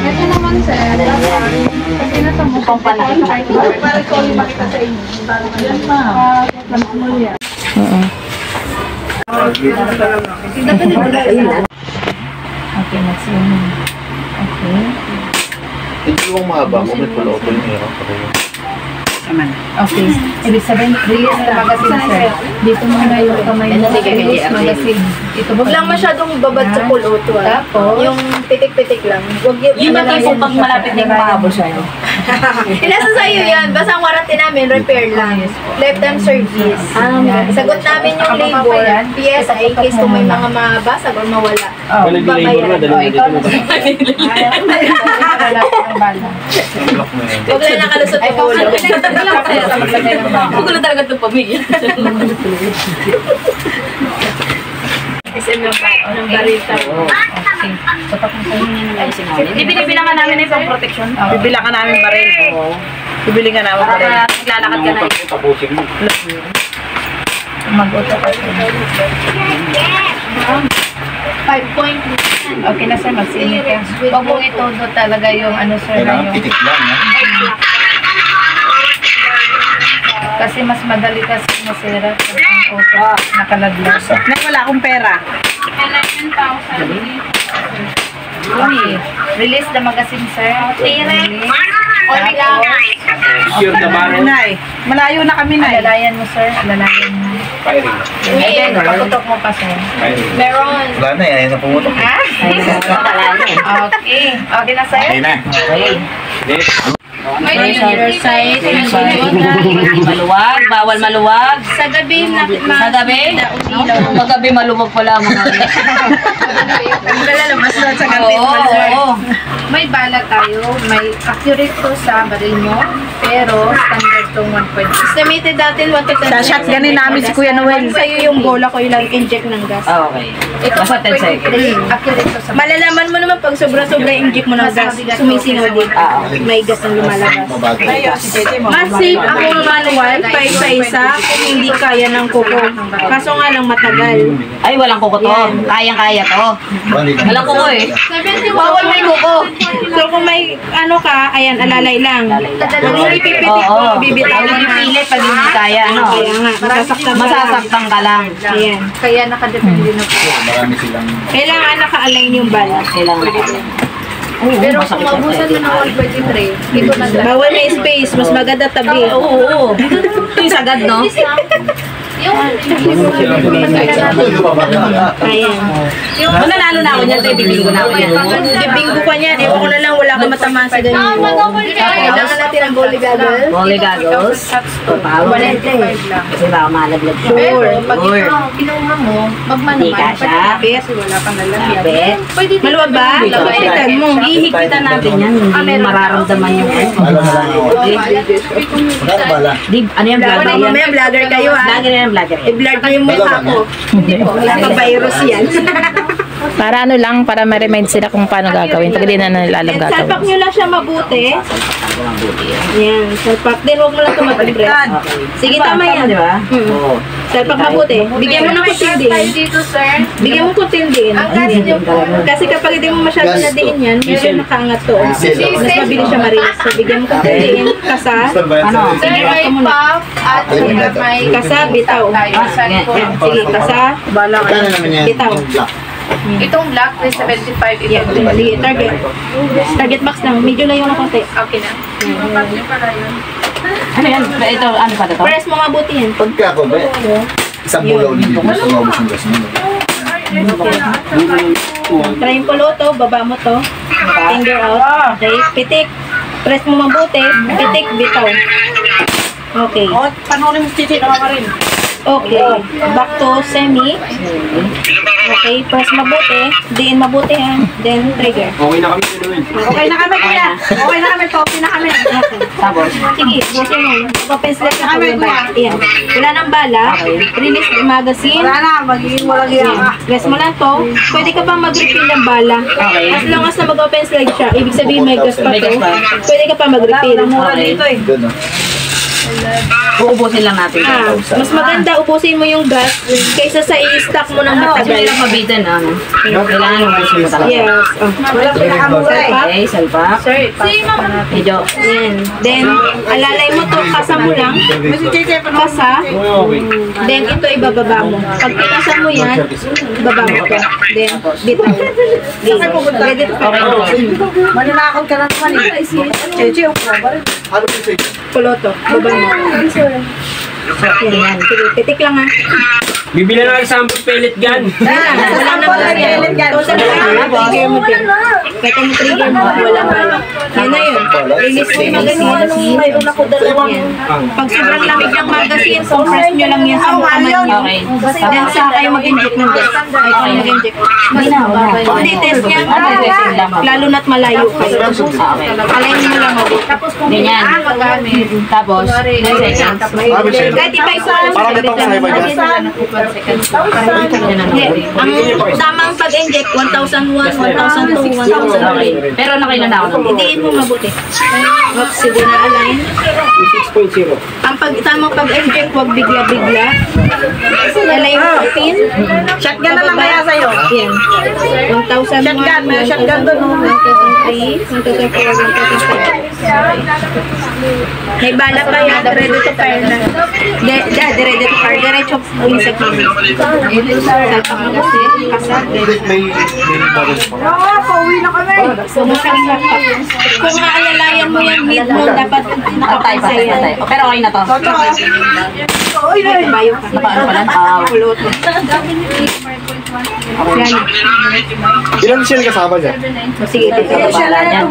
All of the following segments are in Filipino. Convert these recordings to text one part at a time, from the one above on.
Ito naman sir, kasi nasa mukhang palaki. Parang ko yung makita sa inyo. Yan pa. Okay, mag-swimming. Okay. Hindi yung mahaba mo, may pulo-pulo yung hirap. Okay. Ibig sabihin, release na magazine, sir. Dito muna yung kamay mo. Release magazine. Ito, Huwag lang masyadong babad sa full auto. Tapos, yung pitik-pitik lang. yung tipo pag malapit na yung pahabol sa'yo. Inasa sa'yo yan. Basta ang warranty namin, repair lang. Lifetime service. Sagot namin yung labor, PSI, in case kung may mga mabasag o mawala. Babayaran. Huwag lang nakalusot ang ulo. Huwag ko na talaga itong pamilya. SM lang ba? Ng barita. Binibilangan namin yung pang-protection. Bibilangan namin baril. Bibili ka namin baril. Para naglalakad ka na yun. Tapusin mo. Mag-auto ka. 5.2. Okay na sir, mag-singit ka. Huwag mong itodo talaga yung ano sir na Kailangan yung... pitik lang, ha? Kasi mas madali kasi masira kung ang auto nakalaglas. Nay, wala akong pera. 11,000. Uy, release the magazine sir. Release. Sure na ba? Nay, malayo na kami, Nay. Alalayan mo sir, alalayan mo. Firing. Ayan, paputok mo pa sir. Firing. Meron. Wala na, ayaw na pumutok. Okay, okay na sir? Okay na. May Pressure side, Maluwag, bawal maluwag. Sa gabi, Sa gabi? Magabi maluwag pala mga. Lalabas na sa gabi. Oo. may bala tayo, may accurate to sa baril mo, pero standard tong 1.6. Estimated natin 1 to 10. Sa shotgunin namin si Kuya Noel. Sa'yo yung bola ko yung inject ng gas. Okay. Ito Basta 10 seconds. accurate to sa baril. Malalaman mo naman pag sobra-sobra inject mo ng gas, sumisingaw dito. May gas na lumalabas. Mas safe ang manual pa isa-isa kung hindi kaya ng kuko. Kaso nga lang matagal. Ay, walang kuko to. Kayang-kaya to. Walang kuko eh. Bawal may kuko. So kung may ano ka, ayan, alalay lang. Kung ipipitik ko, bibitaw na Pipilit pag hindi kaya, ano? Kaya nga, masasaktan ka lang. Masasaktan ka lang. Ayan. Kaya nakadepende na po. Marami silang... Kailangan naka-align yung bala. Kailangan. Pero kung mabusan mo ng 123, ito na lang. Bawal may space, mas maganda tabi. Oo. Ito yung sagad, no? Yung Ayan. Mananalo na ako niyan, tayo bibinggo na ako yan. Bibinggo ka niyan, ewan ko na lang, wala kang matamaan sa ganyan. Kailangan natin ang volley goggles. Molly goggles. Power. Kasi baka malaglag ka. Pero pag kinuha mo, magmanuman. Kasi wala pang lalagyan. Kapit. Pwede din. Maluwag ba? Higpitan mo. Ihigpitan natin yan. Hindi mararamdaman yung ano yung vlogger yan? Mamaya vlogger kayo ha. Vlogger yan, vlogger yan. I-vlog mo yung mukha ko. Wala pang virus yan. Para ano lang, para ma-remind sila kung paano gagawin. Pag hindi na nila alam Salpak gagawin. nyo lang siya mabuti. Yan, salpak din. Huwag mo lang ito mag-press. Sige, tama yan. Di ba? Oo. Salpak mabuti. Bigyan mo ng kutil din. dito, sir. Bigyan mo kutil din. Kasi kapag hindi mo masyado nadiin yan, meron nakaangat to. Mas mabilis siya marilis. So, bigyan mo kutil din. Kasa. Ano? Sir, may puff at may Kasa, bitaw. tayo sa Yan. Sige, kasa. Kaya naman yan. Bitaw. Itong black, 375. Yan. Sige, target. Target box lang. Medyo layo na konti. Okay na. Ano yan? Ito, ano pa ito? Press mo mabuti yan. Pagka ako, isang bulaw din dito. Mas umabos yung gas mo. Try yung pulo to. Baba mo to. Finger out. Okay. Pitik. Press mo mabuti. Pitik. Bitaw. Okay. O, panoorin mo titi, naman rin. Okay. Back to semi. Okay. Press mabuti. Diin mabuti ha. Then trigger. Okay na kami, Noel. Okay na kami, kuya. Okay na kami, okay na kami. Tapos? Sige. Busin mo. Pag-pencil na po yung bala. Ayan. Wala nang bala. Release the magazine. Wala na, magiging walang iya ka. Press mo lang to. Pwede ka pa mag-refill ng bala. As long as na mag-open slide siya, ibig sabihin may gas pa to. Pwede ka pa mag-refill. Mura dito eh. Doon, no? Uubusin lang natin. Mas maganda ubusin mo yung gas kaysa sa i-stock mo ng Kasi matagal. hirap mabitin, ano? Kailangan ubusin mo talaga. Yes. Wala pinakamura eh. Okay, salpak. Medyo. Yan. Then, alalay mo to, kasa mo lang. Kasa. Then, ito ibababa mo. Pag pinasa mo yan, ibaba mo to. Then, bitaw. Ready to Maninakot ka na naman eh. Cheche, Ano yung sa'yo? Puluto. Baba mo. Yan. Sige, titik lang ha. Bibili na ng sample pellet gun. Wala na ba yan? Total na trigger mo din. Kahit ang trigger mo, wala ba. Yan na yun. Release mo yung magazine. Mayroon ako dalawang. Pag sobrang lamig ng magazine, compress nyo lang yan sa mukha nyo. Okay. Then saka kayo mag-inject ng gas. Ay, kung nag-inject. Hindi, test niya. Lalo na't malayo kayo. Alayin mo lang ako. Ganyan. Tapos, 9 seconds. Kahit ipay ko. Parang ito ang sa'yo ba dyan? Ang tamang pag-inject, 1,001, 1,002, 1,003. Okay. Pero nakailan na ako. Hindiin mo mabuti. Oops, sige na align. 6.0. Ang tamang pag-inject, huwag bigla-bigla. Align mo sa pin. Shotgun na lang kaya sa'yo. Yan. 1,001, Shotgun, may shotgun doon, oh. 1,003, 1,004, 1,005. May bala pa yan, ready to fire na. Ready to fire. Diretso uwi sa clinic. Salpak mo kasi, kasat. May barrels pa. Pauwi na kami. Kung aalalayan mo yung meat mo, dapat nakapasay yan. Pero okay na to. Bayo ka. Nakaano pa lang? Kulot mo. Yan. Ilan siya kasama niya? Sige, dito. Aralin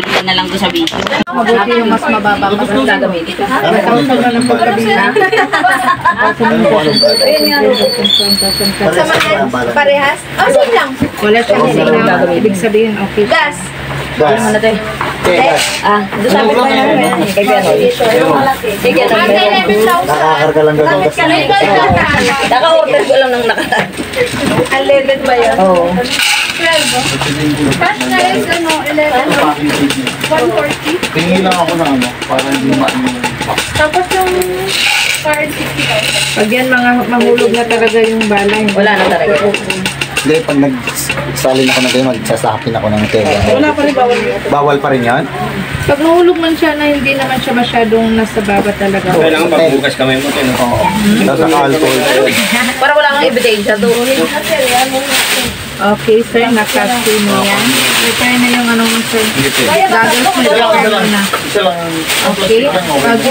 ko na lang to sa video. Mabuti yung mas mababa pa sa Gagamitin. Sa mga parehas? Oh, same lang. Wala siyang ibig sabihin, okay. Gas. Gas. Ano to? Gas. Doon sa amin pa yan. Sige, Nakakarga lang daw ng gas. naka-order ko lang ng nakaraan. Unleaded ba yun? Oo. Cash na is ano, 11. 140. Tingin lang ako ng ano, para hindi maano. Tapos yung card 60,000. Pag yan mga mahulog na talaga yung bala. Wala na talaga. Hindi, pag nagsalin ako ng ganyan, magsasapin ako ng tela. Wala pa rin bawal. Bawal pa rin yan? Pag mahulog man siya na hindi naman siya masyadong nasa baba talaga. Kailangan magbukas kamay mo. Oo. Tapos naka-alcohol. Para wala kang ebidensya to. Okay, sir, nakasi mo yan. Prepare na yung ano mo, sir. Goggles mo na. Isa lang. Okay.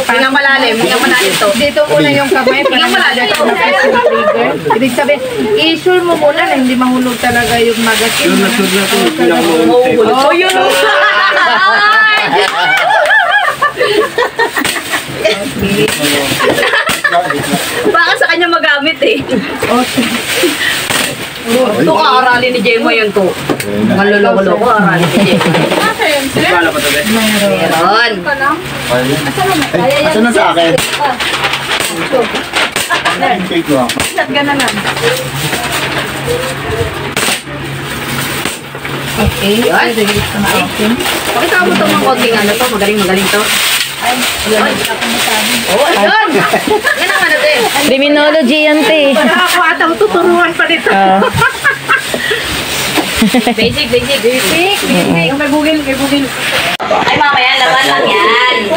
Tingnan malalim. Tingnan malalim to. Dito muna yung kamay para malagay ko na press yung trigger. Ibig sabihin, i-sure mo muna na hindi mahulog talaga yung magazine. Yun, nasud na to. Pinakamulit. Oh, yun. Baka sa kanya magamit eh. Ito aralin ni Jemo yun to. Maluloko-loko aralin ni Jemo. Wala pa to, be. Meron. Ay, asa na sa akin? Cake lang. Shotgun na lang. Okay. Yun. Pakita mo itong mga konting ano to. Magaling to. Oh, ayun. Yan ang ano to eh. Criminology yan, te. Ako ata tuturuan pa dito. Basic. May bugil, may bugil. Ay, mamaya, laban lang yan.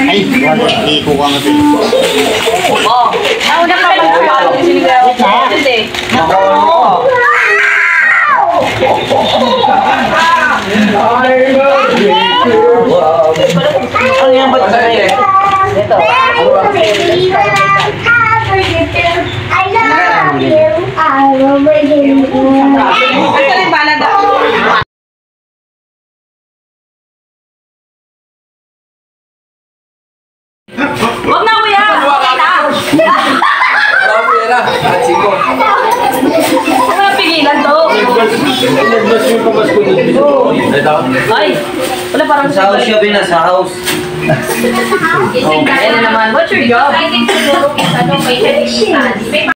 Ay, wala. Iko ka nga sa'yo. Oh. Nauna pa lang. Ano yan ba sa akin? Ito. Asa rin bala daw. Huwag na, kuya. Huwag na pigilan to. Ay, wala parang Sa house siya, Bina, sa house. Ayan na naman. What's your job?